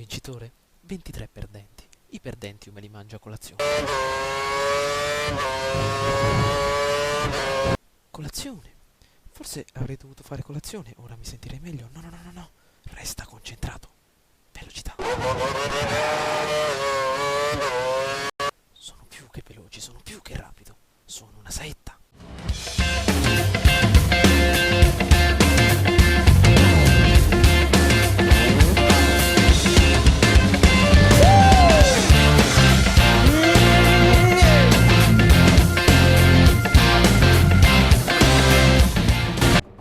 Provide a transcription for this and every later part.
vincitore, 23 perdenti. I perdenti io me li mangio a colazione. Colazione? Forse avrei dovuto fare colazione, ora mi sentirei meglio. No, no, no, no, no. Resta concentrato. Velocità. Sono più che veloci, sono più che rapido. Sono una saetta.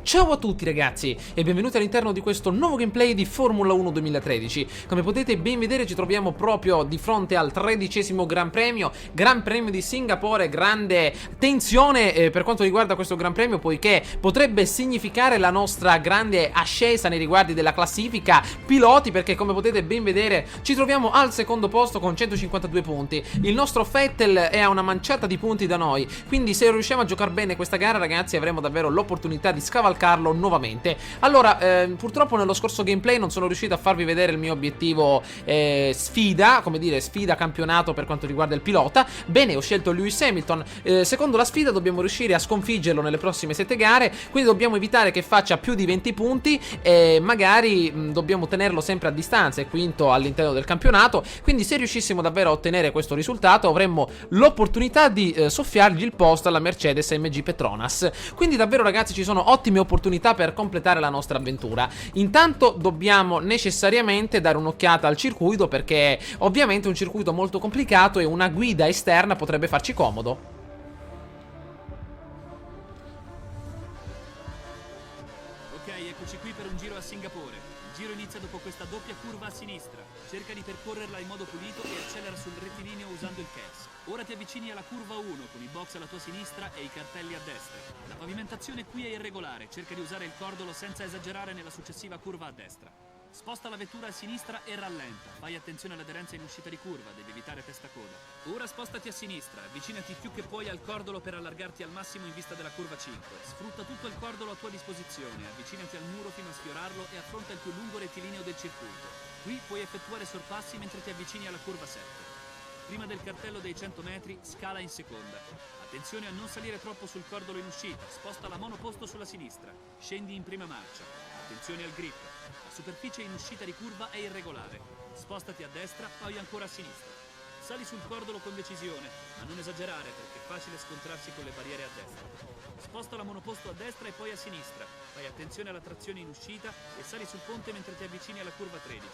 Ciao a tutti ragazzi e benvenuti all'interno di questo nuovo gameplay di Formula 1 2013. Come potete ben vedere ci troviamo proprio di fronte al 13° Gran Premio di Singapore. Grande tensione per quanto riguarda questo Gran Premio, poiché potrebbe significare la nostra grande ascesa nei riguardi della classifica piloti, perché come potete ben vedere ci troviamo al secondo posto con 152 punti. Il nostro Vettel è a una manciata di punti da noi, quindi se riusciamo a giocare bene questa gara ragazzi avremo davvero l'opportunità di scavalcarlo nuovamente. Allora, purtroppo nello scorso gameplay non sono riuscito a farvi vedere il mio obiettivo sfida, come dire, sfida campionato per quanto riguarda il pilota. Bene, ho scelto Lewis Hamilton. Secondo la sfida dobbiamo riuscire a sconfiggerlo nelle prossime 7 gare, quindi dobbiamo evitare che faccia più di 20 punti e magari dobbiamo tenerlo sempre a distanza, è quinto all'interno del campionato, quindi se riuscissimo davvero a ottenere questo risultato avremmo l'opportunità di soffiargli il posto alla Mercedes AMG Petronas. Quindi davvero ragazzi ci sono ottime opportunità per completare la nostra avventura. Intanto dobbiamo necessariamente dare un'occhiata al circuito, perché ovviamente è un circuito molto complicato e una guida esterna potrebbe farci comodo. Ok, eccoci qui per un giro a Singapore. Il giro inizia dopo questa doppia curva a sinistra. Cerca di percorrerla in modo pulito e accelera sul rettilineo usando il KERS. Ora ti avvicini alla curva 1 con i box alla tua sinistra e i cartelli a destra. La pavimentazione qui è irregolare, cerca di usare il cordolo senza esagerare nella successiva curva a destra. Sposta la vettura a sinistra e rallenta. Fai attenzione all'aderenza in uscita di curva, devi evitare testa-coda. Ora spostati a sinistra, avvicinati più che puoi al cordolo per allargarti al massimo in vista della curva 5. Sfrutta tutto il cordolo a tua disposizione, avvicinati al muro fino a sfiorarlo e affronta il più lungo rettilineo del circuito. Qui puoi effettuare sorpassi mentre ti avvicini alla curva 7. Prima del cartello dei 100 metri, scala in seconda. Attenzione a non salire troppo sul cordolo in uscita, sposta la monoposto sulla sinistra. Scendi in prima marcia. Attenzione al grip. La superficie in uscita di curva è irregolare. Spostati a destra, poi ancora a sinistra. Sali sul cordolo con decisione, ma non esagerare perché è facile scontrarsi con le barriere a destra. Sposta la monoposto a destra e poi a sinistra. Fai attenzione alla trazione in uscita e sali sul ponte mentre ti avvicini alla curva 13.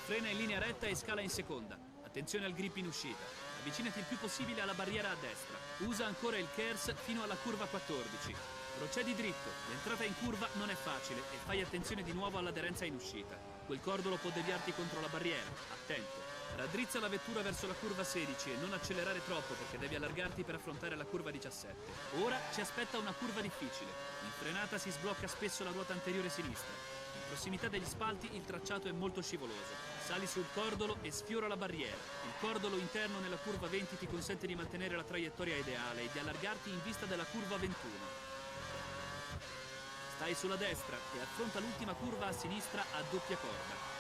Frena in linea retta e scala in seconda. Attenzione al grip in uscita. Avvicinati il più possibile alla barriera a destra. Usa ancora il KERS fino alla curva 14. Procedi dritto. L'entrata in curva non è facile e fai attenzione di nuovo all'aderenza in uscita. Quel cordolo può deviarti contro la barriera. Attento. Raddrizza la vettura verso la curva 16 e non accelerare troppo perché devi allargarti per affrontare la curva 17. Ora ci aspetta una curva difficile. In frenata si sblocca spesso la ruota anteriore sinistra. In prossimità degli spalti il tracciato è molto scivoloso. Sali sul cordolo e sfiora la barriera. Il cordolo interno nella curva 20 ti consente di mantenere la traiettoria ideale e di allargarti in vista della curva 21. Stai sulla destra e affronta l'ultima curva a sinistra a doppia corda.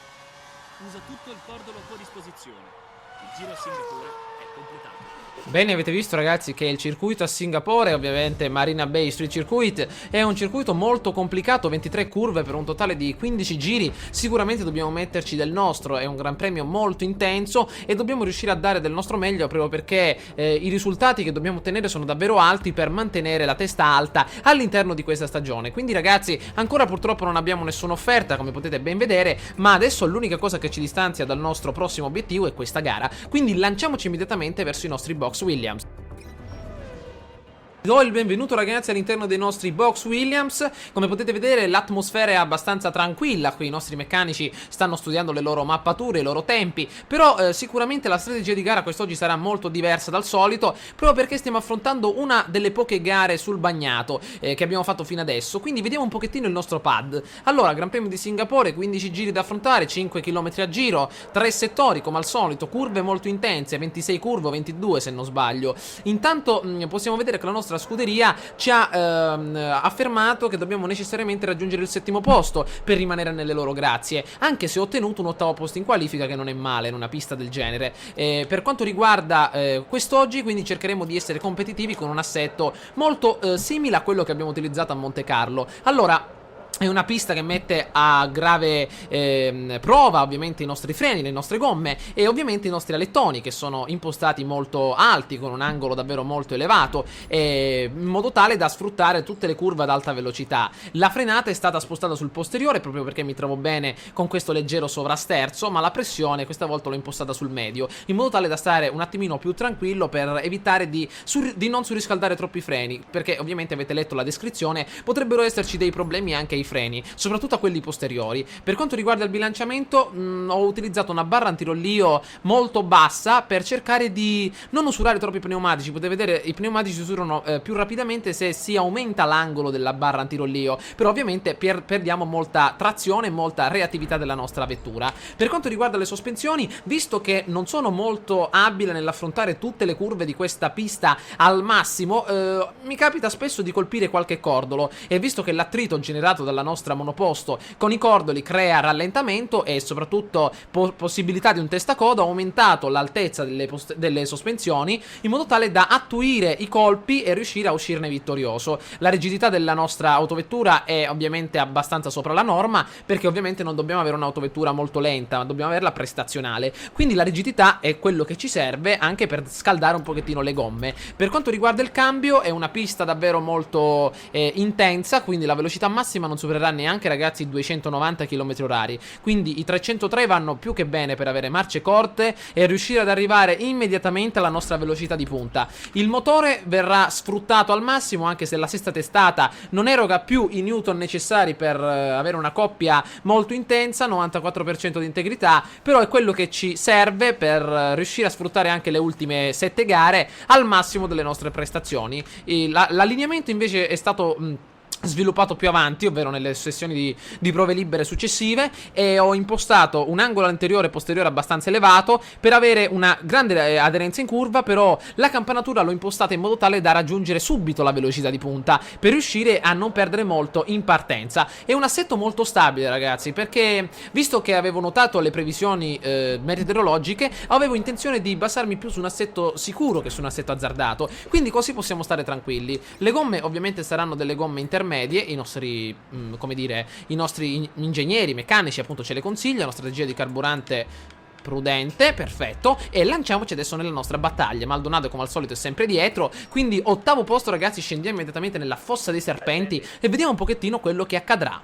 Usa tutto il cordolo a tua disposizione. Il giro a Singapore è completato. Bene, avete visto ragazzi che il circuito a Singapore, ovviamente Marina Bay Street Circuit, è un circuito molto complicato, 23 curve per un totale di 15 giri. Sicuramente dobbiamo metterci del nostro, è un gran premio molto intenso e dobbiamo riuscire a dare del nostro meglio, proprio perché i risultati che dobbiamo ottenere sono davvero alti per mantenere la testa alta all'interno di questa stagione. Quindi ragazzi, ancora purtroppo non abbiamo nessuna offerta, come potete ben vedere, ma adesso l'unica cosa che ci distanzia dal nostro prossimo obiettivo è questa gara. Quindi lanciamoci immediatamente verso i nostri box Williams. Do il benvenuto ragazzi all'interno dei nostri box Williams. Come potete vedere l'atmosfera è abbastanza tranquilla, qui i nostri meccanici stanno studiando le loro mappature, i loro tempi. Però sicuramente la strategia di gara quest'oggi sarà molto diversa dal solito, proprio perché stiamo affrontando una delle poche gare sul bagnato che abbiamo fatto fino adesso. Quindi vediamo un pochettino il nostro pad. Allora, Gran Premio di Singapore, 15 giri da affrontare, 5 km a giro, 3 settori come al solito, curve molto intense, 26 curve, 22 se non sbaglio. Intanto possiamo vedere che la nostra nostra scuderia ci ha affermato che dobbiamo necessariamente raggiungere il 7° posto per rimanere nelle loro grazie, anche se ho ottenuto un 8° posto in qualifica, che non è male in una pista del genere. Per quanto riguarda quest'oggi, quindi cercheremo di essere competitivi con un assetto molto simile a quello che abbiamo utilizzato a Monte Carlo. Allora, è una pista che mette a grave prova ovviamente i nostri freni, le nostre gomme e ovviamente i nostri alettoni, che sono impostati molto alti con un angolo davvero molto elevato, in modo tale da sfruttare tutte le curve ad alta velocità. La frenata è stata spostata sul posteriore proprio perché mi trovo bene con questo leggero sovrasterzo, ma la pressione questa volta l'ho impostata sul medio, in modo tale da stare un attimino più tranquillo per evitare di non surriscaldare troppi freni, perché ovviamente avete letto la descrizione, potrebbero esserci dei problemi anche ai freni, soprattutto a quelli posteriori. Per quanto riguarda il bilanciamento, ho utilizzato una barra antirollio molto bassa per cercare di non usurare troppo i pneumatici. Potete vedere, i pneumatici si usurano più rapidamente se si aumenta l'angolo della barra antirollio, però ovviamente perdiamo molta trazione e molta reattività della nostra vettura. Per quanto riguarda le sospensioni, visto che non sono molto abile nell'affrontare tutte le curve di questa pista al massimo, mi capita spesso di colpire qualche cordolo, e visto che l'attrito generato dalla nostra monoposto con i cordoli crea rallentamento e soprattutto possibilità di un testacoda, ho aumentato l'altezza delle sospensioni in modo tale da attuire i colpi e riuscire a uscirne vittorioso. La rigidità della nostra autovettura è ovviamente abbastanza sopra la norma, perché ovviamente non dobbiamo avere un'autovettura molto lenta, ma dobbiamo averla prestazionale, quindi la rigidità è quello che ci serve anche per scaldare un pochettino le gomme. Per quanto riguarda il cambio, è una pista davvero molto intensa, quindi la velocità massima non supererà neanche, ragazzi, 290 km/h, quindi i 303 vanno più che bene per avere marce corte e riuscire ad arrivare immediatamente alla nostra velocità di punta. Il motore verrà sfruttato al massimo, anche se la sesta testata non eroga più i newton necessari per avere una coppia molto intensa, 94% di integrità, però è quello che ci serve per riuscire a sfruttare anche le ultime 7 gare al massimo delle nostre prestazioni. L'allineamento invece è stato sviluppato più avanti, ovvero nelle sessioni di prove libere successive, e ho impostato un angolo anteriore e posteriore abbastanza elevato per avere una grande aderenza in curva, però la campanatura l'ho impostata in modo tale da raggiungere subito la velocità di punta per riuscire a non perdere molto in partenza. È un assetto molto stabile, ragazzi, perché visto che avevo notato le previsioni meteorologiche, avevo intenzione di basarmi più su un assetto sicuro che su un assetto azzardato, quindi così possiamo stare tranquilli. Le gomme ovviamente saranno delle gomme intermedie, i nostri come dire, i nostri ingegneri meccanici appunto ce le consigliano, strategia di carburante prudente, perfetto, e lanciamoci adesso nella nostra battaglia. Maldonado come al solito è sempre dietro, quindi 8° posto, ragazzi. Scendiamo immediatamente nella fossa dei serpenti e vediamo un pochettino quello che accadrà.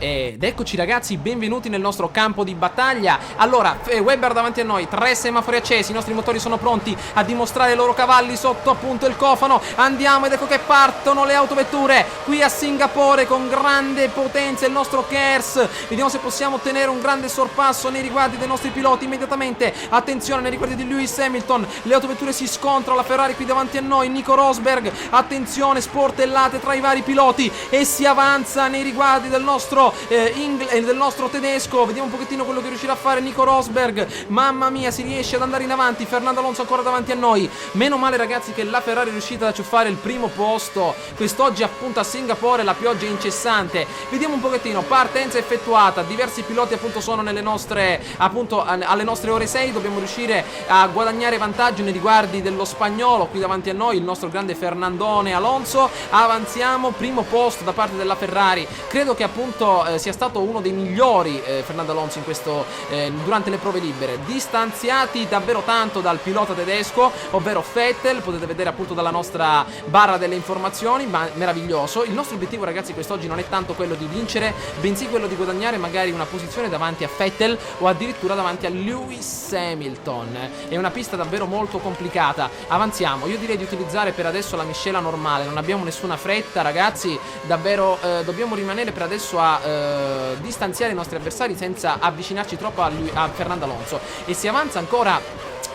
Ed eccoci, ragazzi, benvenuti nel nostro campo di battaglia. Allora, Webber davanti a noi, 3 semafori accesi, i nostri motori sono pronti a dimostrare i loro cavalli sotto appunto il cofano. Andiamo ed ecco che partono le autovetture qui a Singapore con grande potenza. Il nostro KERS, vediamo se possiamo ottenere un grande sorpasso nei riguardi dei nostri piloti immediatamente. Attenzione nei riguardi di Lewis Hamilton, le autovetture si scontrano, la Ferrari qui davanti a noi, Nico Rosberg, attenzione, sportellate tra i vari piloti e si avanza nei riguardi del nostro del nostro tedesco. Vediamo un pochettino quello che riuscirà a fare Nico Rosberg. Mamma mia, si riesce ad andare in avanti. Fernando Alonso ancora davanti a noi. Meno male, ragazzi, che la Ferrari è riuscita ad acciuffare il primo posto quest'oggi appunto a Singapore. La pioggia è incessante. Vediamo un pochettino, partenza effettuata, diversi piloti appunto sono nelle nostre, appunto alle nostre ore 6. Dobbiamo riuscire a guadagnare vantaggio nei riguardi dello spagnolo qui davanti a noi, il nostro grande Fernandone Alonso. Avanziamo, primo posto da parte della Ferrari. Credo che appunto sia stato uno dei migliori Fernando Alonso in questo durante le prove libere, distanziati davvero tanto dal pilota tedesco, ovvero Vettel. Potete vedere appunto dalla nostra barra delle informazioni, ma meraviglioso. Il nostro obiettivo, ragazzi, quest'oggi non è tanto quello di vincere, bensì quello di guadagnare magari una posizione davanti a Vettel o addirittura davanti a Lewis Hamilton. È una pista davvero molto complicata. Avanziamo, io direi di utilizzare per adesso la miscela normale, non abbiamo nessuna fretta, ragazzi, davvero dobbiamo rimanere per adesso a distanziare i nostri avversari senza avvicinarci troppo a Fernando Alonso, e si avanza ancora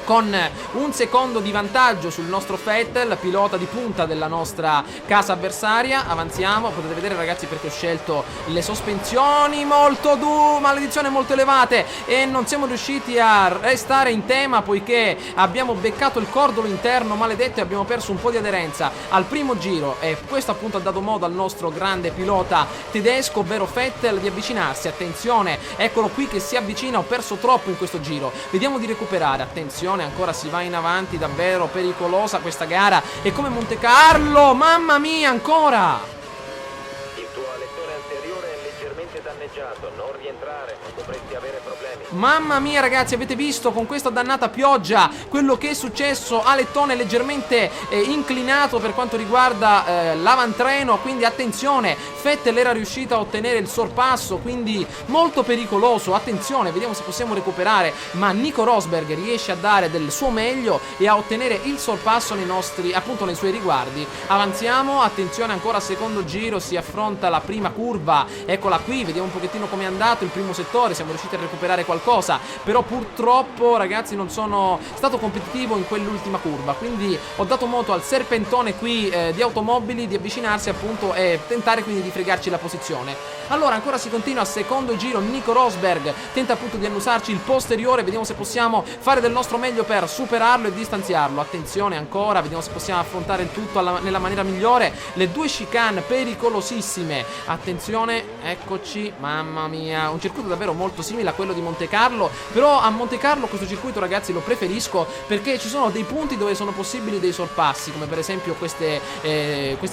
con un secondo di vantaggio sul nostro Vettel, pilota di punta della nostra casa avversaria. Avanziamo, potete vedere ragazzi perché ho scelto le sospensioni molto maledizione molto elevate e non siamo riusciti a restare in tema poiché abbiamo beccato il cordolo interno maledetto e abbiamo perso un po' di aderenza al primo giro, e questo appunto ha dato modo al nostro grande pilota tedesco, ovvero Vettel, di avvicinarsi. Attenzione, eccolo qui che si avvicina, ho perso troppo in questo giro, vediamo di recuperare. Attenzione, ancora si va in avanti, davvero pericolosa questa gara, è come Monte Carlo, mamma mia, ancora! Il tuo lettore anteriore è leggermente danneggiato, non rientrare, dovresti avere problemi. Mamma mia ragazzi, avete visto con questa dannata pioggia quello che è successo? Alettone leggermente inclinato per quanto riguarda l'avantreno, quindi attenzione, Vettel era riuscito a ottenere il sorpasso, quindi molto pericoloso. Attenzione, vediamo se possiamo recuperare, ma Nico Rosberg riesce a dare del suo meglio e a ottenere il sorpasso nei nostri, appunto nei suoi riguardi. Avanziamo, attenzione, ancora secondo giro, si affronta la prima curva, eccola qui, vediamo un pochettino come è andato il primo settore, siamo riusciti a recuperare qualcosa, però purtroppo ragazzi non sono stato competitivo in quell'ultima curva, quindi ho dato modo al serpentone qui di automobili di avvicinarsi appunto e tentare quindi di fregarci la posizione. Allora ancora si continua al secondo giro, Nico Rosberg tenta appunto di annusarci il posteriore, vediamo se possiamo fare del nostro meglio per superarlo e distanziarlo. Attenzione ancora, vediamo se possiamo affrontare il tutto nella maniera migliore, le due chicane pericolosissime. Attenzione, eccoci, mamma mia, un circuito davvero molto simile a quello di Monte Carlo, però a Monte Carlo questo circuito ragazzi lo preferisco perché ci sono dei punti dove sono possibili dei sorpassi, come per esempio questi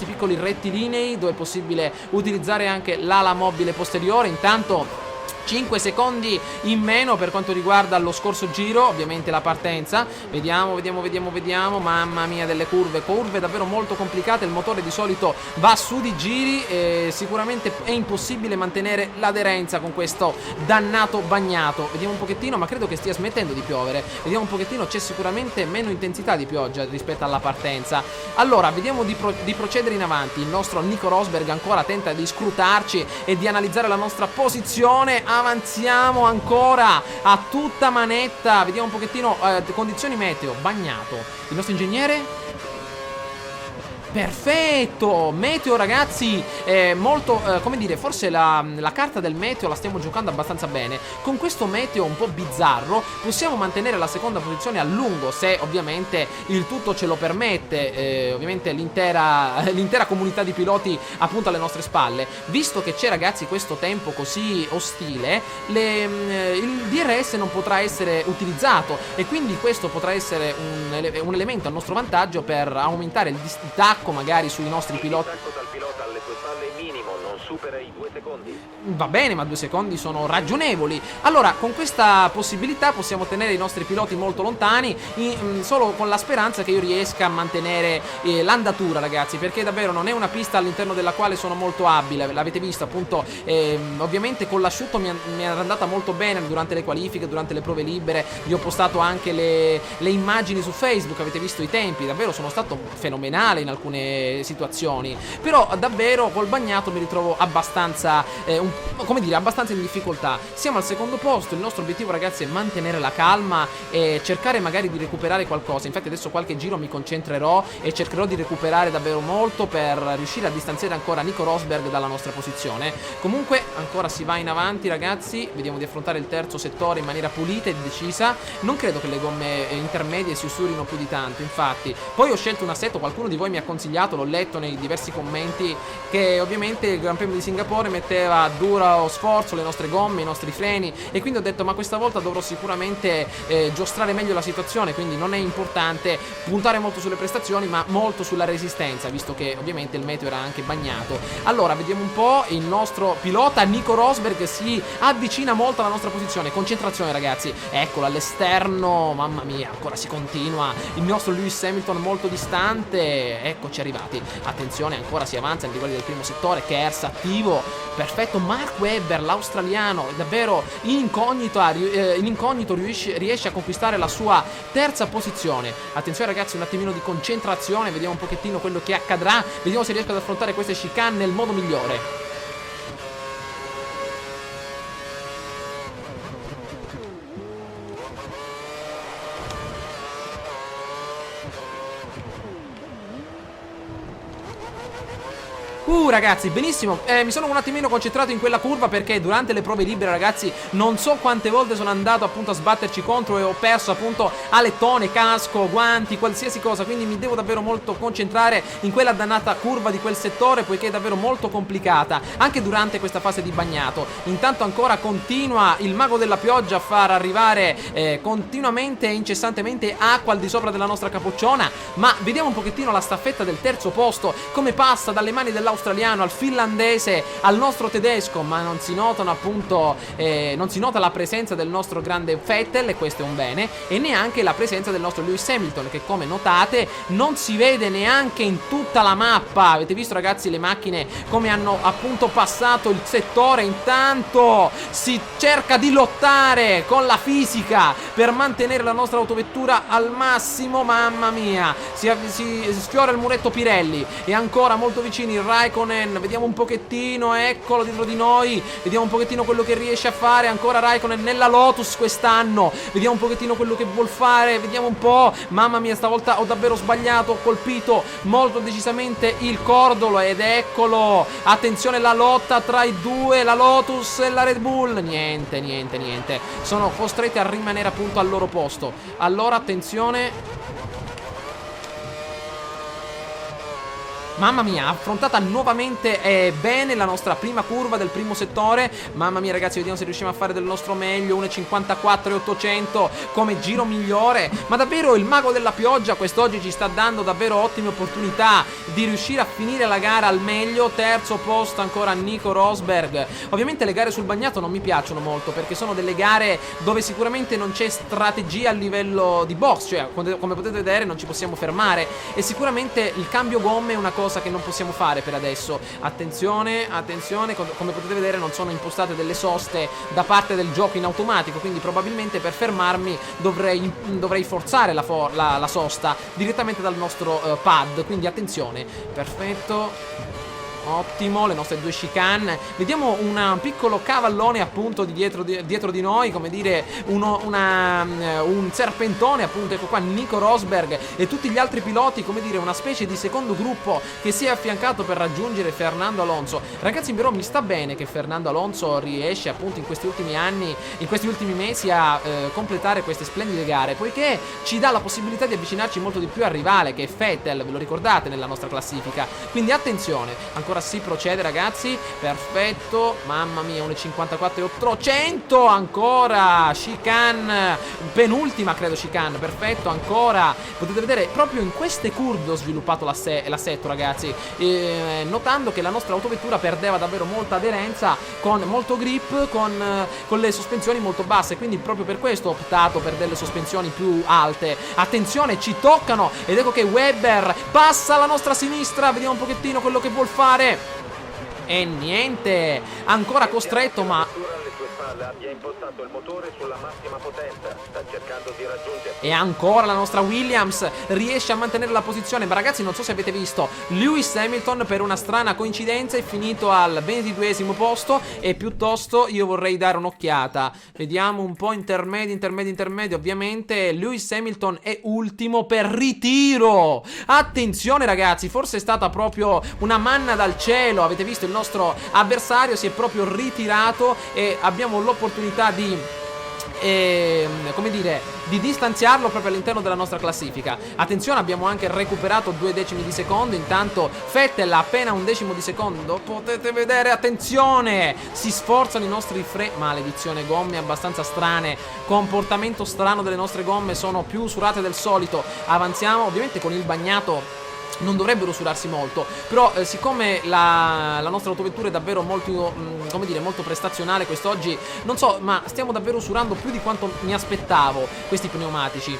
piccoli rettilinei dove è possibile utilizzare anche l'ala mobile posteriore. Intanto 5 secondi in meno per quanto riguarda lo scorso giro, ovviamente la partenza. Vediamo, mamma mia, delle curve davvero molto complicate, il motore di solito va su di giri e sicuramente è impossibile mantenere l'aderenza con questo dannato bagnato. Vediamo un pochettino, ma credo che stia smettendo di piovere, vediamo un pochettino, c'è sicuramente meno intensità di pioggia rispetto alla partenza. Allora, vediamo di procedere in avanti, il nostro Nico Rosberg ancora tenta di scrutarci e di analizzare la nostra posizione. Avanziamo ancora a tutta manetta, vediamo un pochettino condizioni meteo, bagnato, il nostro ingegnere. Perfetto, meteo ragazzi, molto, come dire, forse la carta del meteo la stiamo giocando abbastanza bene. Con questo meteo un po' bizzarro possiamo mantenere la seconda posizione a lungo, se ovviamente il tutto ce lo permette, ovviamente l'intera comunità di piloti appunto alle nostre spalle. Visto che c'è ragazzi questo tempo così ostile, il DRS non potrà essere utilizzato e quindi questo potrà essere un elemento a nostro vantaggio per aumentare il distacco magari sui nostri piloti. Il distacco dal pilota alle tue spalle è minimo, non supera i 2 secondi. Va bene, ma 2 secondi sono ragionevoli. Allora, con questa possibilità possiamo tenere i nostri piloti molto lontani, solo con la speranza che io riesca a mantenere l'andatura, ragazzi, perché davvero non è una pista all'interno della quale sono molto abile. L'avete visto appunto, ovviamente con l'asciutto mi è andata molto bene durante le qualifiche, durante le prove libere. Vi ho postato anche le immagini su Facebook, avete visto i tempi, davvero sono stato fenomenale in alcune situazioni, però davvero col bagnato mi ritrovo abbastanza abbastanza in difficoltà. Siamo al secondo posto, il nostro obiettivo ragazzi è mantenere la calma e cercare magari di recuperare qualcosa. Infatti adesso qualche giro mi concentrerò e cercherò di recuperare davvero molto per riuscire a distanziare ancora Nico Rosberg dalla nostra posizione. Comunque ancora si va in avanti ragazzi, vediamo di affrontare il terzo settore in maniera pulita e decisa. Non credo che le gomme intermedie si usurino più di tanto, infatti. Poi ho scelto un assetto, qualcuno di voi mi ha consigliato, l'ho letto nei diversi commenti, che ovviamente il Gran Premio di Singapore metteva a duro sforzo le nostre gomme, i nostri freni, e quindi ho detto ma questa volta dovrò sicuramente giostrare meglio la situazione, quindi non è importante puntare molto sulle prestazioni ma molto sulla resistenza, visto che ovviamente il meteo era anche bagnato. Allora vediamo un po', il nostro pilota Nico Rosberg si avvicina molto alla nostra posizione, concentrazione ragazzi, eccolo all'esterno, mamma mia, ancora si continua, il nostro Lewis Hamilton molto distante, eccoci arrivati. Attenzione, ancora si avanza nei riguardi del primo settore, Kers attivo, perfetto. Mark Webber, l'australiano, davvero in incognito riesce a conquistare la sua terza posizione. Attenzione ragazzi, un attimino di concentrazione, vediamo un pochettino quello che accadrà, vediamo se riesco ad affrontare queste chicane nel modo migliore. ragazzi, benissimo, mi sono un attimino concentrato in quella curva perché durante le prove libere, ragazzi, non so quante volte sono andato appunto a sbatterci contro e ho perso appunto alettone, casco, guanti, qualsiasi cosa, quindi mi devo davvero molto concentrare in quella dannata curva di quel settore, poiché è davvero molto complicata anche durante questa fase di bagnato. Intanto ancora continua il mago della pioggia a far arrivare continuamente e incessantemente acqua al di sopra della nostra capocciona, ma vediamo un pochettino la staffetta del terzo posto, come passa dalle mani dell'australiano al finlandese al nostro tedesco, ma non si notano appunto non si nota la presenza del nostro grande Vettel, e questo è un bene, e neanche la presenza del nostro Lewis Hamilton, che come notate non si vede neanche in tutta la mappa. Avete visto, ragazzi, le macchine come hanno appunto passato il settore? Intanto si cerca di lottare con la fisica per mantenere la nostra autovettura al massimo. Mamma mia, si sfiora il muretto Pirelli, e ancora molto vicini Raikkonen. Vediamo un pochettino, eccolo dietro di noi, vediamo un pochettino quello che riesce a fare ancora Raikkonen nella Lotus quest'anno, vediamo un pochettino quello che vuol fare, vediamo un po'. Mamma mia, stavolta ho davvero sbagliato, ho colpito molto decisamente il cordolo, ed eccolo, attenzione la lotta tra i due, la Lotus e la Red Bull. Niente, sono costretti a rimanere appunto al loro posto. Allora attenzione. Mamma mia, affrontata nuovamente bene la nostra prima curva del primo settore. Mamma mia, ragazzi, vediamo se riusciamo a fare del nostro meglio. 1.54 e 800 come giro migliore. Ma davvero il mago della pioggia quest'oggi ci sta dando davvero ottime opportunità di riuscire a finire la gara al meglio. Terzo posto ancora Nico Rosberg. Ovviamente le gare sul bagnato non mi piacciono molto, perché sono delle gare dove sicuramente non c'è strategia a livello di box, cioè come potete vedere non ci possiamo fermare, e sicuramente il cambio gomme è una cosa che non possiamo fare per adesso. Attenzione, come potete vedere non sono impostate delle soste da parte del gioco in automatico, quindi probabilmente per fermarmi dovrei forzare la sosta direttamente dal nostro pad, quindi attenzione. Perfetto, ottimo, le nostre due chicane. Vediamo un piccolo cavallone appunto dietro di noi, come dire un serpentone appunto. Ecco qua Nico Rosberg e tutti gli altri piloti, come dire una specie di secondo gruppo che si è affiancato per raggiungere Fernando Alonso. Ragazzi, però mi sta bene che Fernando Alonso riesce appunto in questi ultimi anni, in questi ultimi mesi a completare queste splendide gare, poiché ci dà la possibilità di avvicinarci molto di più al rivale, che è Vettel, ve lo ricordate, nella nostra classifica. Quindi attenzione, ancora si procede, ragazzi. Perfetto, mamma mia, 1.54 e 800 ancora. Chicane, penultima credo chicane. Perfetto, ancora. Potete vedere proprio in queste curve ho sviluppato l'assetto, ragazzi, notando che la nostra autovettura perdeva davvero molta aderenza, con molto grip, con le sospensioni molto basse, quindi proprio per questo ho optato per delle sospensioni più alte. Attenzione, ci toccano, ed ecco che Webber passa alla nostra sinistra. Vediamo un pochettino quello che vuol fare. E niente, ancora costretto, ma abbia impostato il motore sulla massima potenza, sta cercando di raggiungere. E ancora la nostra Williams riesce a mantenere la posizione. Ma ragazzi, non so se avete visto, Lewis Hamilton per una strana coincidenza è finito al 22esimo posto, e piuttosto io vorrei dare un'occhiata. Vediamo un po', intermedi. Ovviamente Lewis Hamilton è ultimo per ritiro. Attenzione, ragazzi, forse è stata proprio una manna dal cielo. Avete visto, il nostro avversario si è proprio ritirato e abbiamo l'opportunità di come dire, di distanziarlo proprio all'interno della nostra classifica. Attenzione, abbiamo anche recuperato 2 decimi di secondo. Intanto Vettel ha appena 1 decimo di secondo. Potete vedere, attenzione, si sforzano i nostri maledizione, gomme abbastanza strane, comportamento strano delle nostre gomme, sono più usurate del solito. Avanziamo, ovviamente con il bagnato non dovrebbero usurarsi molto, però siccome la nostra autovettura è davvero molto, come dire, molto prestazionale quest'oggi, non so, ma stiamo davvero usurando più di quanto mi aspettavo questi pneumatici.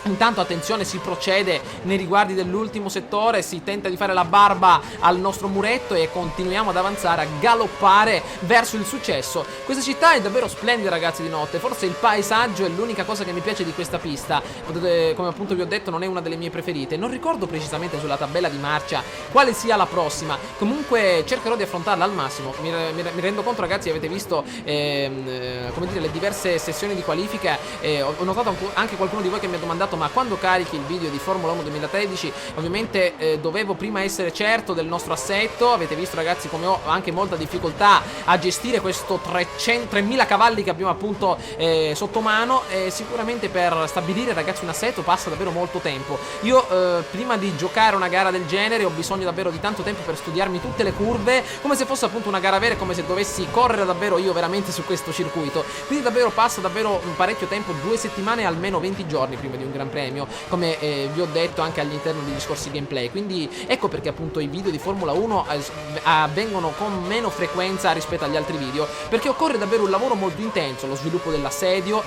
Intanto attenzione, si procede nei riguardi dell'ultimo settore, si tenta di fare la barba al nostro muretto e continuiamo ad avanzare, a galoppare verso il successo. Questa città è davvero splendida, ragazzi, di notte. Forse il paesaggio è l'unica cosa che mi piace di questa pista. Come appunto vi ho detto, non è una delle mie preferite. Non ricordo precisamente sulla tabella di marcia quale sia la prossima. Comunque cercherò di affrontarla al massimo. Mi rendo conto, ragazzi, avete visto come dire, le diverse sessioni di qualifica. Ho notato anche qualcuno di voi che mi ha domandato caricato, ma quando carichi il video di Formula 1 2013 ovviamente dovevo prima essere certo del nostro assetto. Avete visto ragazzi come ho anche molta difficoltà a gestire questo 3000 cavalli che abbiamo appunto sotto mano, e sicuramente per stabilire ragazzi un assetto passa davvero molto tempo. Io prima di giocare una gara del genere ho bisogno davvero di tanto tempo per studiarmi tutte le curve, come se fosse appunto una gara vera, come se dovessi correre davvero io veramente su questo circuito. Quindi davvero passa davvero un parecchio tempo, 2 settimane, almeno 20 giorni prima di un gran premio, come vi ho detto anche all'interno degli scorsi gameplay. Quindi ecco perché appunto i video di Formula 1 avvengono con meno frequenza rispetto agli altri video, perché occorre davvero un lavoro molto intenso, lo sviluppo dell'assedio,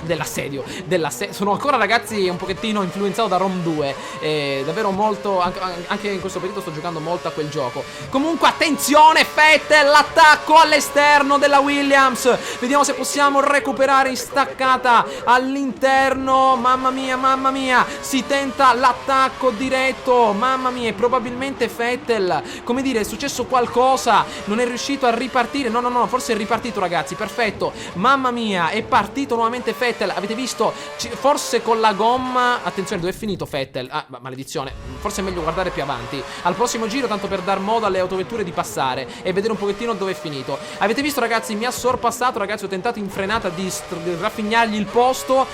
sono ancora ragazzi un pochettino influenzato da Rom 2, davvero molto, anche in questo periodo sto giocando molto a quel gioco. Comunque attenzione, Vettel, l'attacco all'esterno della Williams, vediamo se possiamo recuperare in staccata all'interno. Mamma mia, si tenta l'attacco diretto, mamma mia, probabilmente Vettel, come dire, è successo qualcosa, non è riuscito a ripartire. No, forse è ripartito ragazzi, perfetto, mamma mia, è partito nuovamente Vettel. Avete visto? Forse con la gomma, attenzione, dove è finito Vettel? Ah, maledizione, forse è meglio guardare più avanti al prossimo giro, tanto per dar modo alle autovetture di passare e vedere un pochettino dove è finito. Avete visto ragazzi, mi ha sorpassato ragazzi, ho tentato in frenata di raffignargli il posto,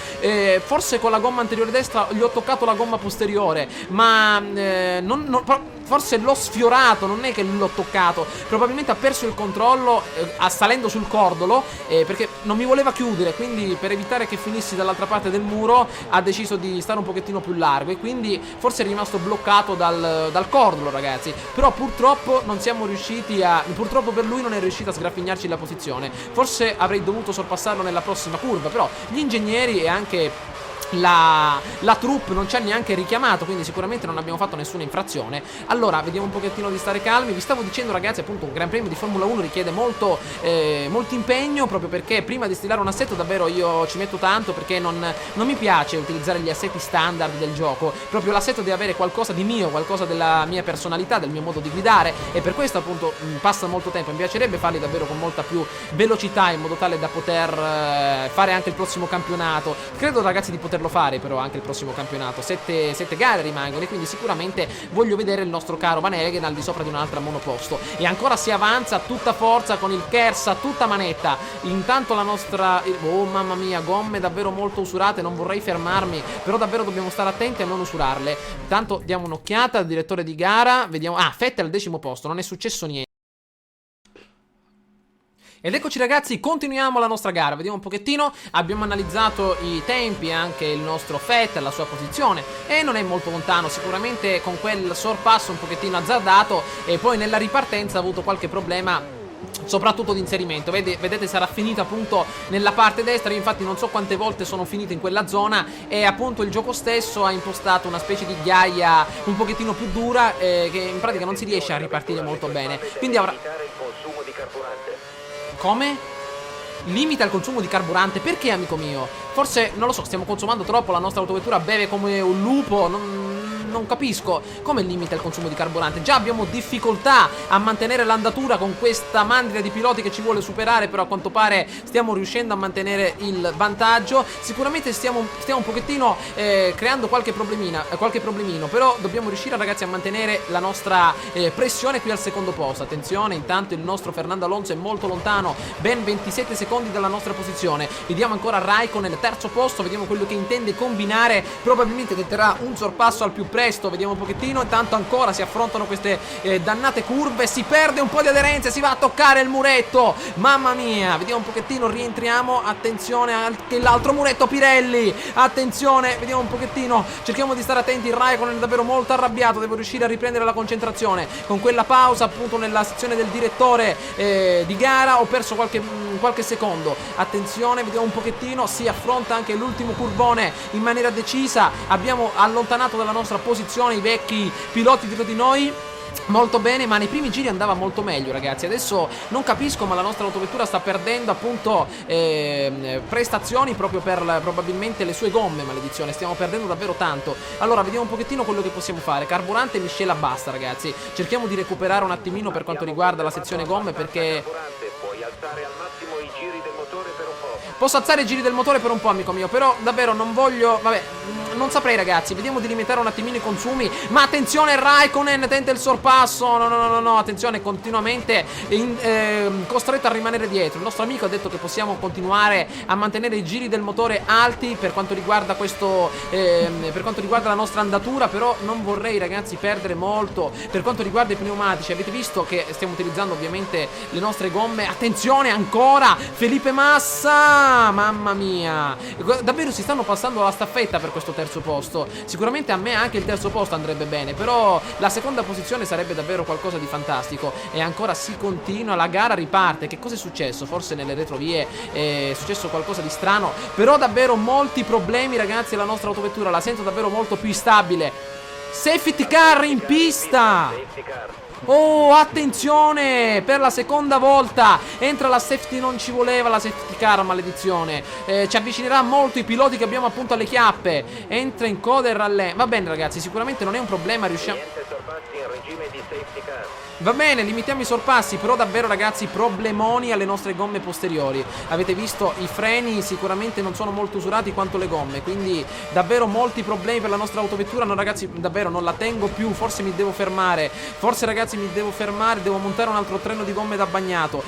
forse con la gomma anteriore destra gli ho toccato la gomma posteriore, ma forse l'ho sfiorato, non è che l'ho toccato, probabilmente ha perso il controllo salendo sul cordolo, perché non mi voleva chiudere, quindi per evitare che finissi dall'altra parte del muro ha deciso di stare un pochettino più largo e quindi forse è rimasto bloccato dal cordolo ragazzi. Però purtroppo non siamo riusciti purtroppo per lui non è riuscito a sgraffignarci la posizione. Forse avrei dovuto sorpassarlo nella prossima curva, però gli ingegneri e anche la troupe non ci ha neanche richiamato, quindi sicuramente non abbiamo fatto nessuna infrazione. Allora vediamo un pochettino di stare calmi. Vi stavo dicendo ragazzi, appunto un gran premio di Formula 1 richiede molto impegno, proprio perché prima di stilare un assetto davvero io ci metto tanto, perché non mi piace utilizzare gli assetti standard del gioco. Proprio l'assetto deve avere qualcosa di mio, qualcosa della mia personalità, del mio modo di guidare, e per questo appunto passa molto tempo. Mi piacerebbe farli davvero con molta più velocità, in modo tale da poter fare anche il prossimo campionato. Credo ragazzi di poterlo fare però anche il prossimo campionato. 7 gare rimangono e quindi sicuramente voglio vedere il nostro caro Van Hegen al di sopra di un'altra monoposto. E ancora si avanza a tutta forza con il Kers a tutta manetta. Intanto la nostra, oh mamma mia, gomme davvero molto usurate, non vorrei fermarmi, però davvero dobbiamo stare attenti a non usurarle. Intanto diamo un'occhiata al direttore di gara, vediamo. Ah, Vettel al 10° posto, non è successo niente. Ed eccoci ragazzi, continuiamo la nostra gara. Vediamo un pochettino, abbiamo analizzato i tempi, anche il nostro Vettel, la sua posizione, e non è molto lontano, sicuramente con quel sorpasso un pochettino azzardato, e poi nella ripartenza ha avuto qualche problema, soprattutto di inserimento. Vedete sarà finito appunto nella parte destra. Io infatti non so quante volte sono finito in quella zona, e appunto il gioco stesso ha impostato una specie di ghiaia un pochettino più dura, che in pratica non si riesce a ripartire molto bene, quindi avrà... Come? Limita il consumo di carburante? Perché amico mio? Forse, non lo so, stiamo consumando troppo, la nostra autovettura beve come un lupo, non capisco. Come limita il consumo di carburante? Già abbiamo difficoltà a mantenere l'andatura con questa mandria di piloti che ci vuole superare, però a quanto pare stiamo riuscendo a mantenere il vantaggio. Sicuramente stiamo un pochettino creando qualche problemino, però dobbiamo riuscire ragazzi a mantenere la nostra pressione qui al secondo posto. Attenzione, intanto il nostro Fernando Alonso è molto lontano, ben 27 secondi dalla nostra posizione. Vediamo ancora Raikkonen nel terzo posto, vediamo quello che intende combinare, probabilmente tenterà un sorpasso al più presto, vediamo un pochettino. Intanto ancora si affrontano queste dannate curve, si perde un po' di aderenza, si va a toccare il muretto, mamma mia. Vediamo un pochettino, rientriamo, attenzione anche l'altro muretto Pirelli, attenzione, vediamo un pochettino, cerchiamo di stare attenti. Il Raikkonen è davvero molto arrabbiato, devo riuscire a riprendere la concentrazione. Con quella pausa appunto nella sezione del direttore di gara ho perso qualche secondo. Attenzione, vediamo un pochettino, si affronta anche l'ultimo curvone in maniera decisa. Abbiamo allontanato dalla nostra posizione i vecchi piloti dietro di noi. Molto bene, ma nei primi giri andava molto meglio ragazzi. Adesso non capisco, ma la nostra autovettura sta perdendo appunto prestazioni proprio per probabilmente le sue gomme, maledizione. Stiamo perdendo davvero tanto. Allora vediamo un pochettino quello che possiamo fare. Carburante miscela basta ragazzi. Cerchiamo di recuperare un attimino per quanto riguarda la sezione gomme, perché puoi alzare al massimo i giri del motore per un po'. posso alzare i giri del motore per un po', amico mio, però davvero non voglio, vabbè, non saprei, ragazzi. Vediamo di limitare un attimino i consumi. Ma attenzione, Raikkonen tenta il sorpasso. No, attenzione, continuamente costretto a rimanere dietro. Il nostro amico ha detto che possiamo continuare a mantenere i giri del motore alti per quanto riguarda questo per quanto riguarda la nostra andatura. Però non vorrei, ragazzi, perdere molto per quanto riguarda i pneumatici. Avete visto che stiamo utilizzando ovviamente le nostre gomme. Attenzione ancora, Felipe Massa, mamma mia, davvero si stanno passando la staffetta per questo terzo posto. Sicuramente a me anche il terzo posto andrebbe bene, però la seconda posizione sarebbe davvero qualcosa di fantastico. E ancora si continua, la gara riparte. Che cosa è successo? Forse nelle retrovie è successo qualcosa di strano, però davvero molti problemi, ragazzi. La nostra autovettura la sento davvero molto più instabile. Safety car in pista. Oh, attenzione, per la seconda volta entra la safety, non ci voleva la safety car, maledizione. Ci avvicinerà molto i piloti che abbiamo appunto alle chiappe. Entra in coda e rallenta. Va bene, ragazzi, sicuramente non è un problema, riusciamo. Va bene, limitiamo i sorpassi, però davvero, ragazzi, problemoni alle nostre gomme posteriori. Avete visto, i freni sicuramente non sono molto usurati quanto le gomme, quindi davvero molti problemi per la nostra autovettura. No, ragazzi, davvero non la tengo più, forse mi devo fermare. Forse, ragazzi, mi devo fermare, devo montare un altro treno di gomme da bagnato.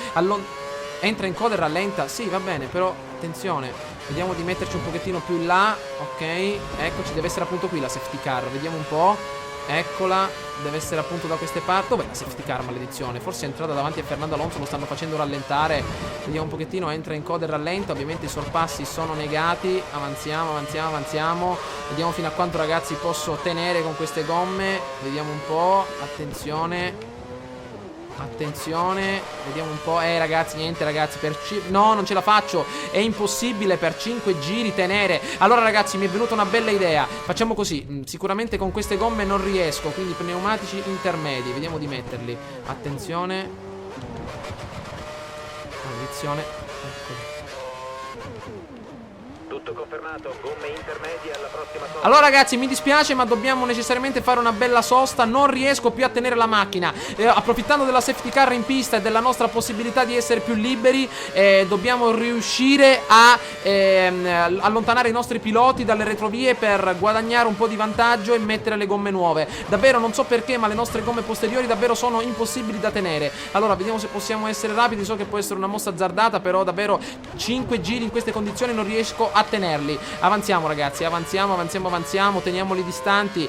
Entra in coda e rallenta, sì, va bene, però attenzione, vediamo di metterci un pochettino più in là. Ok, eccoci, deve essere appunto qui la safety car, vediamo un po'. Eccola, deve essere appunto da queste parti. Dov'è la safety car, maledizione? Forse è entrata davanti a Fernando Alonso, lo stanno facendo rallentare. Vediamo un pochettino, entra in coda e rallenta. Ovviamente i sorpassi sono negati. Avanziamo. Vediamo fino a quanto, ragazzi, posso tenere con queste gomme. Vediamo un po', attenzione, vediamo un po'. Ragazzi, niente, ragazzi, no, non ce la faccio. È impossibile per 5 giri tenere. Allora, ragazzi, mi è venuta una bella idea. Facciamo così, sicuramente con queste gomme non riesco, quindi pneumatici intermedi. Vediamo di metterli. Attenzione. Maledizione. Eccoli. Tutto confermato, gomme intermedie alla prossima sosta. Allora, ragazzi, mi dispiace, ma dobbiamo necessariamente fare una bella sosta. Non riesco più a tenere la macchina. Approfittando della safety car in pista e della nostra possibilità di essere più liberi, dobbiamo riuscire a allontanare i nostri piloti dalle retrovie per guadagnare un po' di vantaggio e mettere le gomme nuove. Davvero non so perché, ma le nostre gomme posteriori davvero sono impossibili da tenere. Allora, vediamo se possiamo essere rapidi. So che può essere una mossa azzardata, però davvero 5 giri in queste condizioni non riesco a tenerli. Avanziamo, ragazzi, avanziamo. Teniamoli distanti.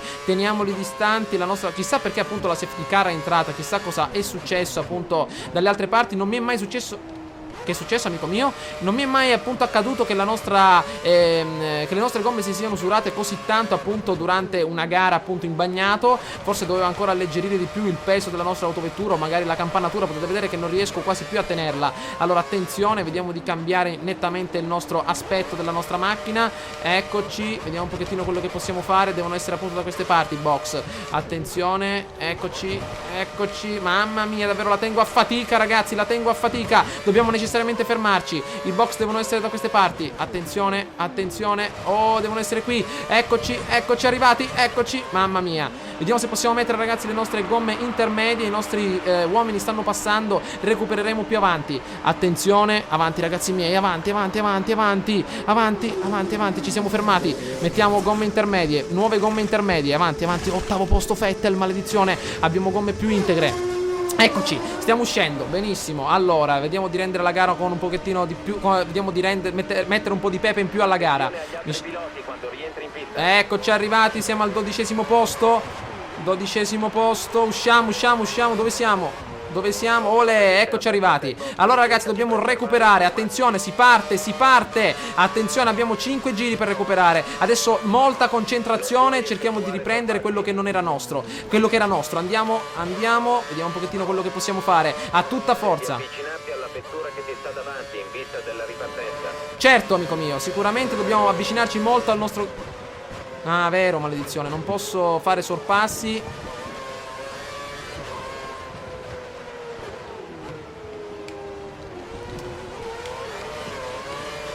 La nostra, chissà perché appunto la safety car è entrata, chissà cosa è successo appunto dalle altre parti. Non mi è mai successo. Che è successo, amico mio? Non mi è mai appunto accaduto che che le nostre gomme si siano usurate così tanto appunto durante una gara appunto in bagnato. Forse dovevo ancora alleggerire di più il peso della nostra autovettura, o magari la campanatura. Potete vedere che non riesco quasi più a tenerla. Allora, attenzione, vediamo di cambiare nettamente il nostro aspetto della nostra macchina. Eccoci, vediamo un pochettino quello che possiamo fare. Devono essere appunto da queste parti i box. Attenzione, eccoci. Mamma mia, davvero la tengo a fatica, ragazzi, Dobbiamo necessariamente fermarci. I box devono essere da queste parti. Attenzione. Oh, devono essere qui. Eccoci arrivati. Mamma mia. Vediamo se possiamo mettere, ragazzi, le nostre gomme intermedie. I nostri uomini stanno passando. Recupereremo più avanti. Attenzione. Avanti, ragazzi miei. Avanti. Ci siamo fermati. Mettiamo gomme intermedie. Nuove gomme intermedie. Avanti. Ottavo posto Vettel, maledizione. Abbiamo gomme più integre. Eccoci, stiamo uscendo, benissimo. Allora, vediamo di rendere la gara con un pochettino di più. Vediamo di mettere un po' di pepe in più alla gara. Eccoci arrivati, siamo al 12° posto. Usciamo. Dove siamo? Olè, eccoci arrivati. Allora, ragazzi, dobbiamo recuperare. Attenzione, si parte. Attenzione, abbiamo 5 giri per recuperare. Adesso molta concentrazione. Cerchiamo di riprendere quello che non era nostro. Quello che era nostro. Andiamo. Vediamo un pochettino quello che possiamo fare. A tutta forza. Avvicinarti alla vettura che ti sta davanti in vista della ripartenza. Certo, amico mio, sicuramente dobbiamo avvicinarci molto al nostro. Ah, vero, maledizione. Non posso fare sorpassi.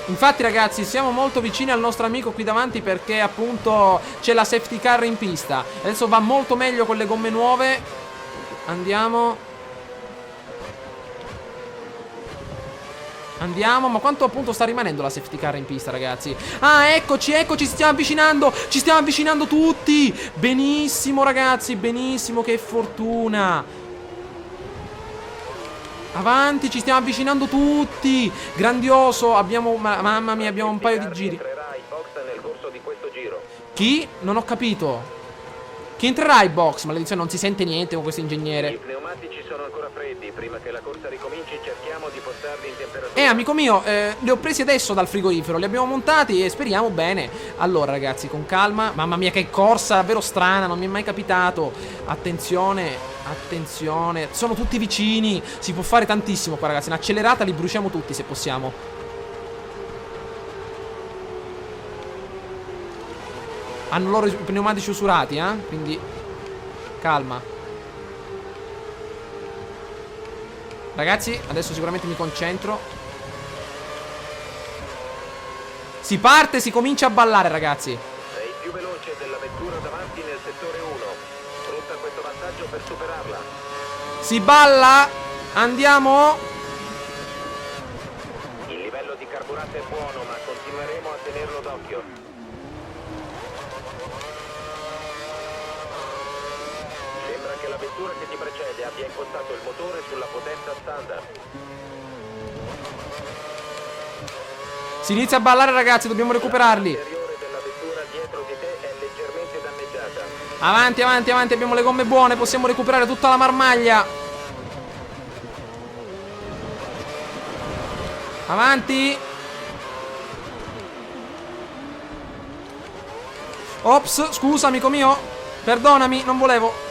Infatti, ragazzi, siamo molto vicini al nostro amico qui davanti, perché appunto c'è la safety car in pista. Adesso va molto meglio con le gomme nuove. Andiamo. Andiamo, ma quanto appunto sta rimanendo la safety car in pista, ragazzi? Ah, eccoci, ci stiamo avvicinando tutti. Benissimo, ragazzi, benissimo, che fortuna. Avanti, ci stiamo avvicinando tutti. Grandioso, abbiamo, mamma mia, abbiamo un paio di giri. Entrerà ai box nel corso di questo giro. Chi? Non ho capito. Chi entrerà ai box? Maledizione, non si sente niente con questo I ingegnere. pneumatici sono ancora freddi. Prima che la corsa ricominci cerchiamo di portarli in temperatura. Amico mio, li ho presi adesso dal frigorifero, li abbiamo montati e speriamo bene. Allora, ragazzi, con calma. Mamma mia, che corsa davvero strana, non mi è mai capitato. Attenzione, attenzione. Sono tutti vicini. Si può fare tantissimo qua, ragazzi. In accelerata li bruciamo tutti se possiamo. Hanno loro i pneumatici usurati, quindi calma. Ragazzi, adesso sicuramente mi concentro. Si parte, si comincia a ballare, ragazzi. Sei più veloce della vettura davanti nel settore 1. Sfrutta questo vantaggio per superarla. Si balla. Andiamo. Il livello di carburante è buono, ma continueremo a tenerlo d'occhio. Sembra che la vettura che ti precede abbia impostato il motore sulla potenza standard. Si inizia a ballare, ragazzi, dobbiamo recuperarli. L'interiore della vettura dietro di te è leggermente danneggiata. Avanti, avanti, avanti, abbiamo le gomme buone, possiamo recuperare tutta la marmaglia. Avanti. Ops, scusa, amico mio. Perdonami, non volevo.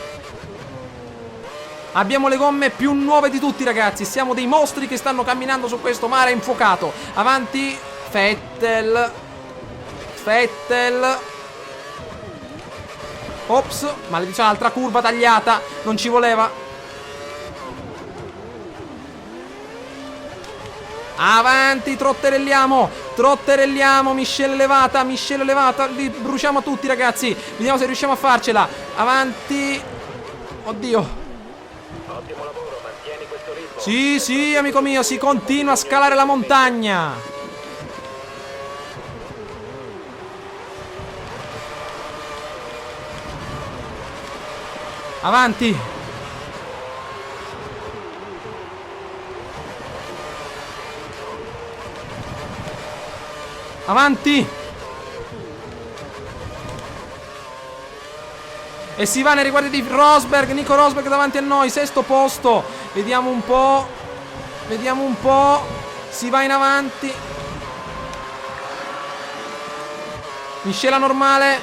Abbiamo le gomme più nuove di tutti, ragazzi. Siamo dei mostri che stanno camminando su questo mare infuocato. Avanti. Vettel. Ops, maledizione, altra curva tagliata. Non ci voleva. Avanti, trotterelliamo. Miscela elevata. Li bruciamo tutti, ragazzi. Vediamo se riusciamo a farcela. Avanti. Oddio. Ottimo lavoro, mantieni questo ritmo. Sì, amico mio, si continua a scalare la montagna. Avanti. Avanti. E si va nei riguardi di Rosberg. Nico Rosberg davanti a noi, sesto posto. Vediamo un po'. Si va in avanti. Miscela normale.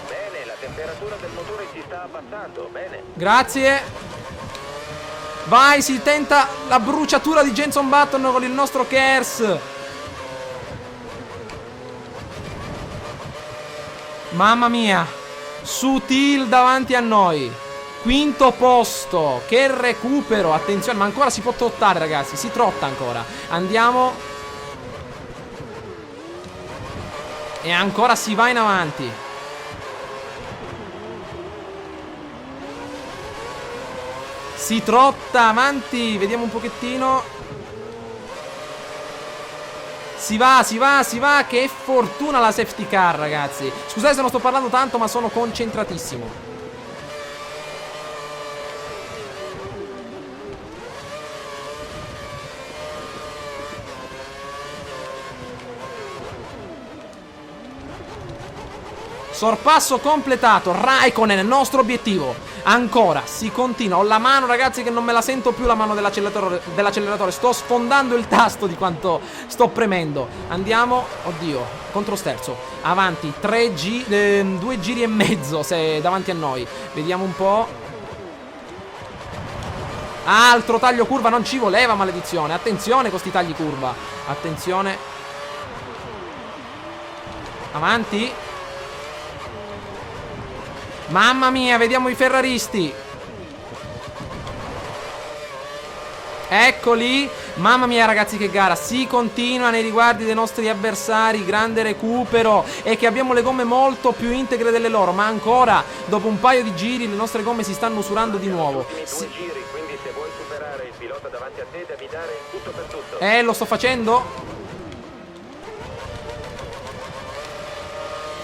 Bene, la temperatura del motore si sta abbassando. Bene. Grazie. Vai, si tenta la bruciatura di Jenson Button con il nostro KERS. Mamma mia. Sutil davanti a noi. Quinto posto. Che recupero. Attenzione, ma ancora si può trottare, ragazzi. Si trotta ancora. Andiamo. E ancora si va in avanti. Si trotta avanti. Vediamo un pochettino. Si va. Che fortuna la safety car, ragazzi. Scusate se non sto parlando tanto, ma sono concentratissimo. Sorpasso completato. Raikkonen, nostro obiettivo. Ancora, si continua. Ho la mano, ragazzi, che non me la sento più, la mano dell'acceleratore. Sto sfondando il tasto di quanto sto premendo. Andiamo. Oddio, controsterzo. Avanti, 2 giri e mezzo se davanti a noi. Vediamo un po'. Altro taglio curva, non ci voleva, maledizione. Attenzione con sti tagli curva. Attenzione. Avanti. Mamma mia, vediamo i ferraristi. Eccoli, mamma mia ragazzi che gara, si continua nei riguardi dei nostri avversari, grande recupero e che abbiamo le gomme molto più integre delle loro, ma ancora dopo un paio di giri le nostre gomme si stanno usurando di nuovo. Ultimi 2 giri, quindi se vuoi superare il pilota davanti a te devi dare tutto per tutto. Lo sto facendo.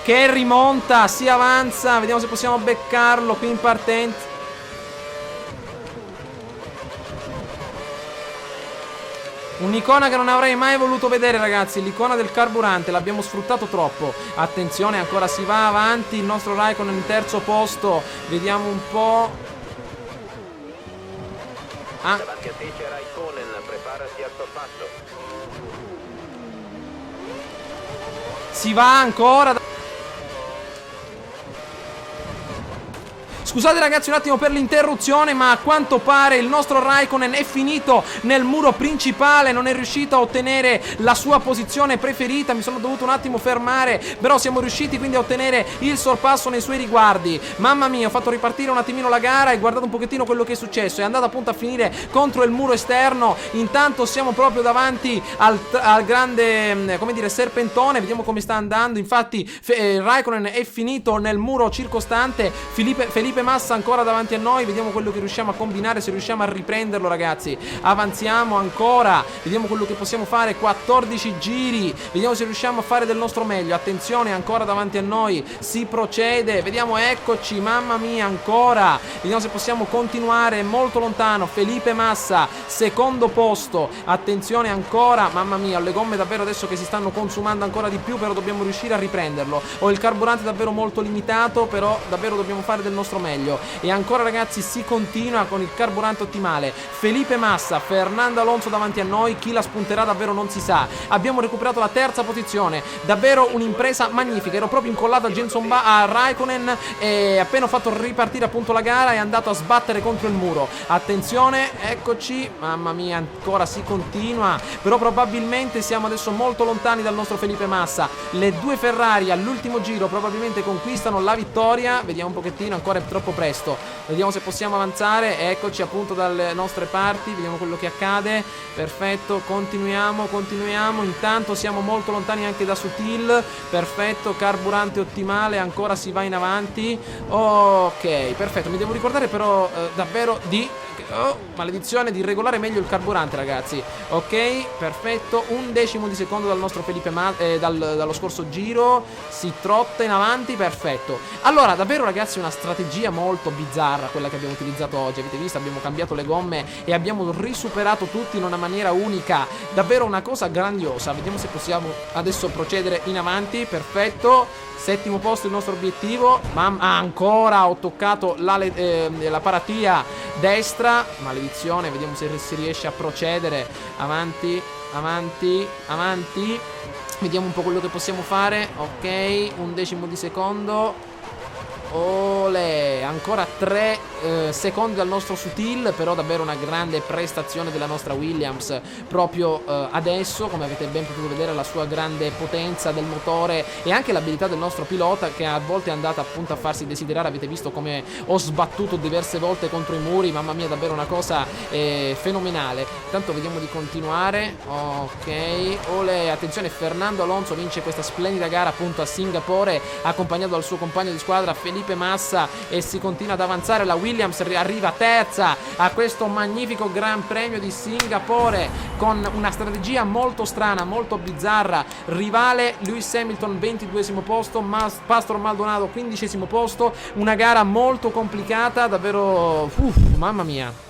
Che rimonta, si avanza, vediamo se possiamo beccarlo qui in partenza. Un'icona che non avrei mai voluto vedere ragazzi, l'icona del carburante, l'abbiamo sfruttato troppo. Attenzione, ancora si va avanti, il nostro Raikkonen in terzo posto, vediamo un po'. Davanti a te c'è Raikkonen, preparati al sorpasso. Si va ancora. Scusate ragazzi un attimo per l'interruzione, ma a quanto pare il nostro Raikkonen è finito nel muro principale, non è riuscito a ottenere la sua posizione preferita, mi sono dovuto un attimo fermare, però siamo riusciti quindi a ottenere il sorpasso nei suoi riguardi. Mamma mia, ho fatto ripartire un attimino la gara e guardate un pochettino quello che è successo, è andato appunto a finire contro il muro esterno, intanto siamo proprio davanti al grande, come dire, serpentone, vediamo come sta andando, infatti Raikkonen è finito nel muro circostante, Felipe Massa ancora davanti a noi, vediamo quello che riusciamo a combinare, se riusciamo a riprenderlo ragazzi. Avanziamo ancora, vediamo quello che possiamo fare, 14 giri, vediamo se riusciamo a fare del nostro meglio. Attenzione, ancora davanti a noi, si procede, vediamo, eccoci, mamma mia, ancora, vediamo se possiamo continuare, molto lontano, Felipe Massa, secondo posto, attenzione ancora, mamma mia, le gomme davvero adesso che si stanno consumando ancora di più, però dobbiamo riuscire a riprenderlo. Ho il carburante davvero molto limitato, però davvero dobbiamo fare del nostro meglio. E ancora ragazzi si continua con il carburante ottimale, Felipe Massa, Fernando Alonso davanti a noi, chi la spunterà davvero non si sa. Abbiamo recuperato la terza posizione, davvero un'impresa magnifica, ero proprio incollato a Raikkonen e appena ho fatto ripartire appunto la gara è andato a sbattere contro il muro. Attenzione, eccoci, mamma mia, ancora si continua, però probabilmente siamo adesso molto lontani dal nostro Felipe Massa. Le due Ferrari all'ultimo giro probabilmente conquistano la vittoria, vediamo un pochettino, ancora è troppo presto, vediamo se possiamo avanzare, eccoci appunto dalle nostre parti, vediamo quello che accade, perfetto, continuiamo, intanto siamo molto lontani anche da Sutil, perfetto, carburante ottimale, ancora si va in avanti, ok, perfetto, mi devo ricordare però davvero di... maledizione, di regolare meglio il carburante ragazzi. Ok, perfetto, 1/10 di secondo dal nostro Felipe dallo scorso giro, si trotta in avanti, perfetto. Allora davvero ragazzi una strategia molto bizzarra quella che abbiamo utilizzato oggi, avete visto, abbiamo cambiato le gomme e abbiamo risuperato tutti in una maniera unica, davvero una cosa grandiosa. Vediamo se possiamo adesso procedere in avanti, perfetto, settimo posto il nostro obiettivo, ma ancora ho toccato la paratia destra, maledizione, vediamo se si riesce a procedere, avanti, vediamo un po' quello che possiamo fare, ok, 1/10 di secondo, olè, ancora 3 secondi dal nostro Sutil, però davvero una grande prestazione della nostra Williams proprio adesso, come avete ben potuto vedere la sua grande potenza del motore e anche l'abilità del nostro pilota che a volte è andata appunto a farsi desiderare. Avete visto come ho sbattuto diverse volte contro i muri, mamma mia, davvero una cosa fenomenale. Intanto vediamo di continuare, ok, olè, attenzione, Fernando Alonso vince questa splendida gara appunto a Singapore accompagnato dal suo compagno di squadra Felipe Massa e si continua ad avanzare. La Williams arriva terza a questo magnifico Gran Premio di Singapore con una strategia molto strana, molto bizzarra. Rivale Lewis Hamilton 22esimo posto, Pastor Maldonado 15esimo posto, una gara molto complicata, davvero mamma mia.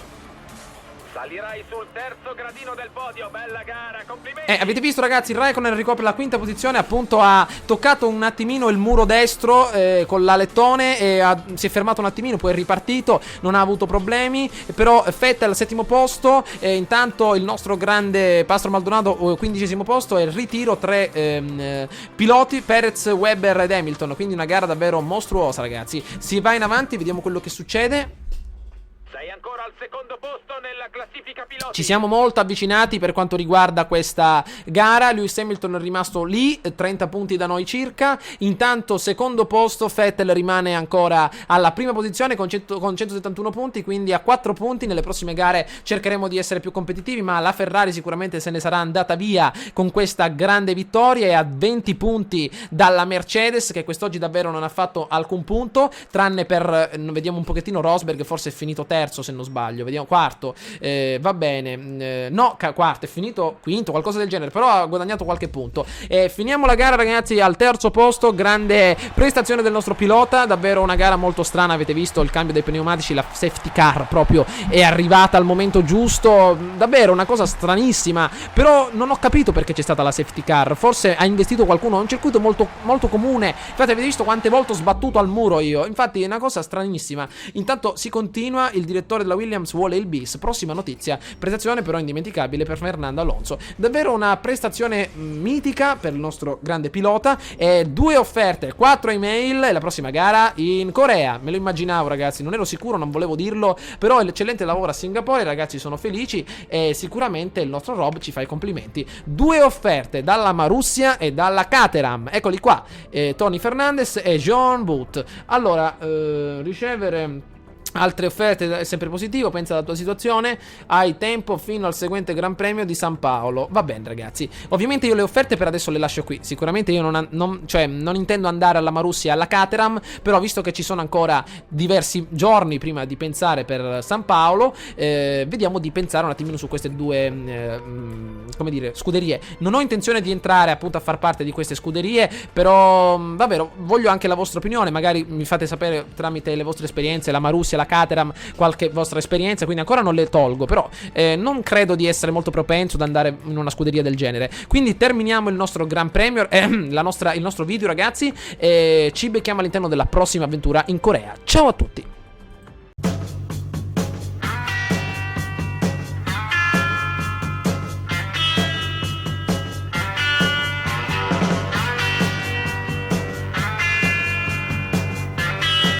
Salirai sul terzo gradino del podio, bella gara, complimenti. Avete visto ragazzi, Raikkonen ricopre la quinta posizione, appunto ha toccato un attimino il muro destro con l'alettone e si è fermato un attimino, poi è ripartito, non ha avuto problemi, però Vettel al settimo posto, intanto il nostro grande Pastor Maldonado 15esimo posto e il ritiro 3 piloti, Perez, Webber ed Hamilton, quindi una gara davvero mostruosa ragazzi. Si va in avanti, vediamo quello che succede. Sei ancora al secondo posto nella classifica piloti. Ci siamo molto avvicinati per quanto riguarda questa gara. Lewis Hamilton è rimasto lì, 30 punti da noi circa. Intanto secondo posto Vettel rimane ancora alla prima posizione con 171 punti, quindi a 4 punti. Nelle prossime gare cercheremo di essere più competitivi, ma la Ferrari sicuramente se ne sarà andata via con questa grande vittoria, e a 20 punti dalla Mercedes, che quest'oggi davvero non ha fatto alcun punto, tranne per, vediamo un pochettino, Rosberg forse è finito terzo se non sbaglio, vediamo, quarto, va bene, no, quarto, è finito quinto, qualcosa del genere, però ha guadagnato qualche punto. Finiamo la gara ragazzi al terzo posto, grande prestazione del nostro pilota, davvero una gara molto strana, avete visto il cambio dei pneumatici, la safety car proprio è arrivata al momento giusto, davvero una cosa stranissima, però non ho capito perché c'è stata la safety car, forse ha investito qualcuno, è un circuito molto, molto comune, infatti avete visto quante volte ho sbattuto al muro io, infatti è una cosa stranissima. Intanto si continua, il direttore della Williams vuole il bis. Prossima notizia, prestazione però indimenticabile per Fernando Alonso, davvero una prestazione mitica per il nostro grande pilota, e 2 offerte, 4 email, e la prossima gara in Corea. Me lo immaginavo ragazzi, non ero sicuro, non volevo dirlo, però l'eccellente lavoro a Singapore, i ragazzi sono felici e sicuramente il nostro Rob ci fa i complimenti. 2 offerte dalla Marussia e dalla Caterham, eccoli qua, Tony Fernandez e John Booth. Allora, ricevere altre offerte è sempre positivo, pensa alla tua situazione, hai tempo fino al seguente Gran Premio di San Paolo. Va bene ragazzi, ovviamente io le offerte per adesso le lascio qui, sicuramente io non intendo andare alla Marussia e alla Caterham, però visto che ci sono ancora diversi giorni prima di pensare per San Paolo, vediamo di pensare un attimino su queste due come dire, scuderie. Non ho intenzione di entrare appunto a far parte di queste scuderie, però davvero voglio anche la vostra opinione, magari mi fate sapere tramite le vostre esperienze, la Marussia, la Caterham, qualche vostra esperienza, quindi ancora non le tolgo, però non credo di essere molto propenso ad andare in una scuderia del genere. Quindi terminiamo il nostro Gran Premio, il nostro video ragazzi, e ci becchiamo all'interno della prossima avventura in Corea. Ciao a tutti.